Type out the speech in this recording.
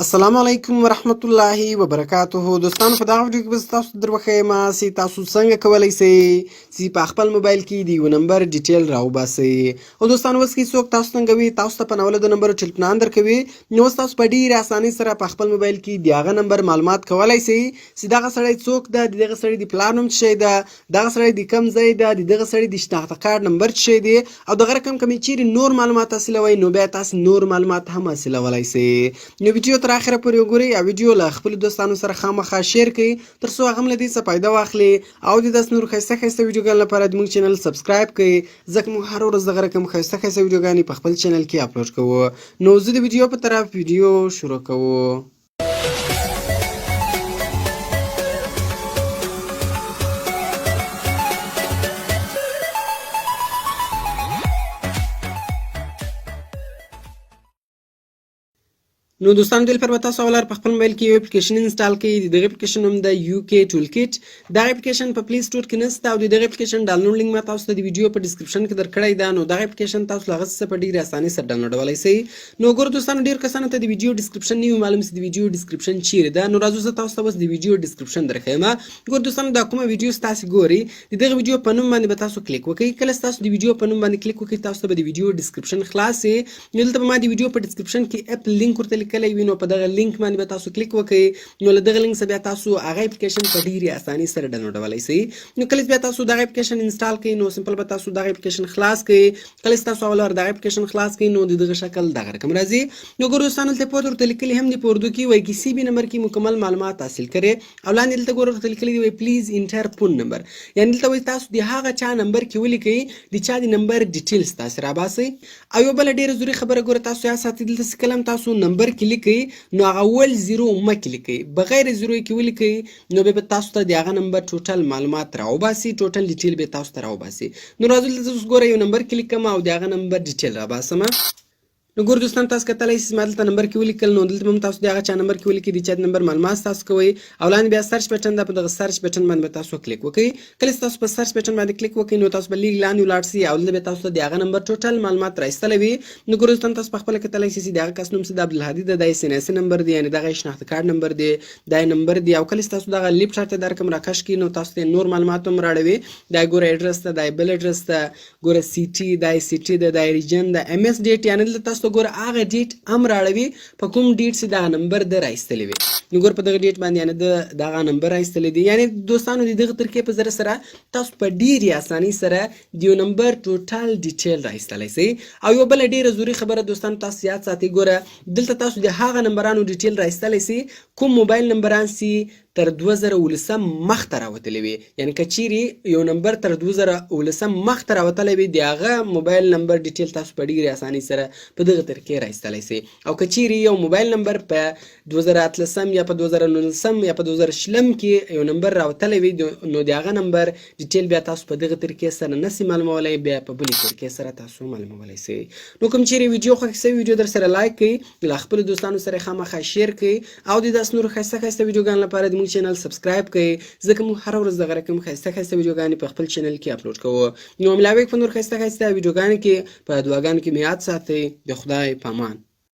السلام علیکم ورحمت الله وبرکاته. دوستانو په دغه ویډیو کې به تاسو در وښیم چې تاسو څنګه کولی شئ چې په خپل موبایل کې د یو نمبر ډیټیل راوباسئ. او دوستانو اوس کې څوک تاسو تنګوي، تاسو ته په ناوله د نمبر ټلیفون درکوي، نو اوس تاسو په ډېرې اسانۍ سره په خپل موبایل کې د هغه نمبر معلومات کولی شئ چې دغه سړی څوک ده، د دغه سړي د پلار نوم څه شی ده، دغه سړی د کوم ځای ده، د دغه سړي د شناخته کارت نمبر څه شی دی، او دغه رقم که مې چیرې نور معلومات حاصلوئ نو بیا تاسو نور معلومات هم حاصلولی شئ. نو ویډیو تر اخره پورې وګورئ او ویډیو له خپلو دوستانو سره خامخا شیر کړئ تر څو هغه هم له دې څه فایده واخلي، او د داسې نورو ښایسته ښایسته ویډیوګانو لپاره زموږ چینل سبسکرایب کړئ، ځکه موږ هره ورځ دغه رقم ښایسته ښایسته ویډیوګانې په خپل چینل کې اپلوډ کوو. نو زه د ویډیو په طرف ویډیو شروع کوو. نو دوستانو دې لپاره به تاسو اول په خپل موبایل کې یو اپلیکیشن انسټال کړئ. د دغه اپلیکیشن نوم دی UK ټولکټ. دغه اپلیکیشن په پلی سټور کې نشته او د دغه اپلیکیشن ډاونلوډ لینک ما تاسو ته د ویډیو په ډسکرپشن کې درکړی ده. نو دغه اپلیکیشن تاسو له هغه څخه په ډېرې اسانۍ سره ډاونلوډولی شئ. نو ګورو دوستانو ډېر کسانو ته د ویډیو ډسکرپشن نه وي معلوم چې د ویډیو ډسکرپشن چیرې ده. نو راځو زه تاسو ته اوس د ویډیو ډسکرپشن درښیم. ګورو دوستانو دا کومه ویډیو تاسو ګورئ، د دغه ویډیو په نوم باندې به تاسو کلیک وکړئ. کله چې تاسو د ویډیو په نوم باندې کلیک وکړئ تاسو ته به د ویډیو ډسکرپشن خلاص شي. نو دلته به ما د ویډیو په ډسکرپشن کې اپ لینک ورته لیکلی وي، نو په دغه لینک باندې به تاسو کلیک وکړئ. نو له دغه لینک څخه بیا تاسو هغه اپلیکیشن په ډېرې اسانۍ سره ډاونلوډولی شئ. نو کله چې بیا تاسو دغه اپلیکیشن انسټال کړئ نو سمپل به تاسو دغه اپلیکیشن خلاص کړئ. کله چې تاسو اول دغه اپلیکیشن خلاص کړئ نو د دغه شکل دغه رقم راځي. نو ګورو دوستانو دلته پورته ورته لیکلي هم دي په اردو کې، وایي کسی بھی نمبر کی مکمل معلومات حاصل کړئ، او لاندې دلته ګورو ورته لیکلي دي وایي پلیز انټر فون نمبر، یعنې دلته وایي تاسو د هغه چا نمبر کې ولیکئ د چا د نمبر ډیټیلز تاسو راباسئ. او یو بله ډېره ضروري خبره ګوره تاسو یاد ساتئ، دلته چې کله هم تاسو نمبر کې لیکئ نو هغه اول زیرو مه کلیکئ، بغیر زیرو کې ولیکئ نو به تاسو ته د هغه نمبر ټوټل معلومات راوباسي، ټوټل ډیټیل به تاسو ته راوباسي. نو راځو دلته اوس ګوره یو نمبر کلیک کوم او د هغه نمبر ډیټیل راباسم. نو ګور دوستان تاسو کتلی شئ ما دلته نمبر کې ولیکل، نو دلته هم تاسو د هغه چا نمبر کې ولیکئ، د چا د نمبر معلومات تاسو کوئ، او لاندې بیا سرچ بټن ده، په دغه سرچ بټن باندې به تاسو کلیک وکړئ. کله چې تاسو په سرچ بټن باندې کلیک وکړئ نو تاسو به لږ لاندې ولاړ شئ او دلته به تاسو ته د هغه نمبر ټوټل معلومات راایستلی وي. نو ګور دوستان تاسو پخپله کتلی شئ چې د هغه کس نوم چې د عبدالهادي ده، دا یې سناسي نمبر دی، یعنې دغه یې شناخته کارت نمبر دی، دا یې نمبر دی. او کله چې تاسو دغه لیفټ سایډ ته دا رقم راکش کړئ نو تاسو ته نور معلومات هم راړوي. دا یې ګوره ایډرس ده، دا یې بل ایډرس ده، ګوره سیټي، دا یې سیټي ده، دا یې ریجن ده، ایم ایس ډیټ، یعنې دلته تاسو ته ګوره هغه ډیټ هم راړوي په کوم ډیټ چې دغه نمبر ده راایستلی وي. نو ګور په دغه ډیټ باندې یعنې د دغه نمبر راایستلی دی. یعنې دوستانو د دغه طریقې په ذریعه سره تاسو په ډېرې اسانۍ سره د یو نمبر ټوټل ډیټیل راایستلی شئ. او یو بله ډېره ضروري خبره دوستانو تاسو یاد ساتئ، ګوره دلته تاسو د هغه نمبرانو ډیټیل راایستلی شئ کوم موبایل نمبران چې تر 2019 مخته راوتلی وي، یعنې که چیرې یو نمبر تر 2019 مخته راوتلی وي د هغه موبایل نمبر ډیټیل تاسو په ډېرې اسانۍ سره په دغه طریقې راایستلی شئ. او که چیرې یو موبایل نمبر په 2018 یا په 2019 یا په 2020 کې یو نمبر راوتلی وي نو د هغه نمبر ډیټیل بیا تاسو په دغه طریقې سره نسئ معلومولی، بیا په بلې طریقې سره تاسو معلومولی شئ. نو کوم چیرې ویډیو خوښ شوي ویډیو در سره لایک کړئ، له خپلو دوستانو سره خامخا شیر کړئ، او د داسې نورو ښایسته ښایسته ویډیوګانو لپاره زموږ چینل سبسکرایب کړئ، ځکه موږ هره ورځ دغه رقم ښایسته ښایسته ویډیوګانې په خپل چینل کې اپلوډ کوو. نو ملاویږ په نور ښایسته ښایسته ویډیوګانو کې، په دعاګانو کې مې یاد ساتئ. د خدای په امان.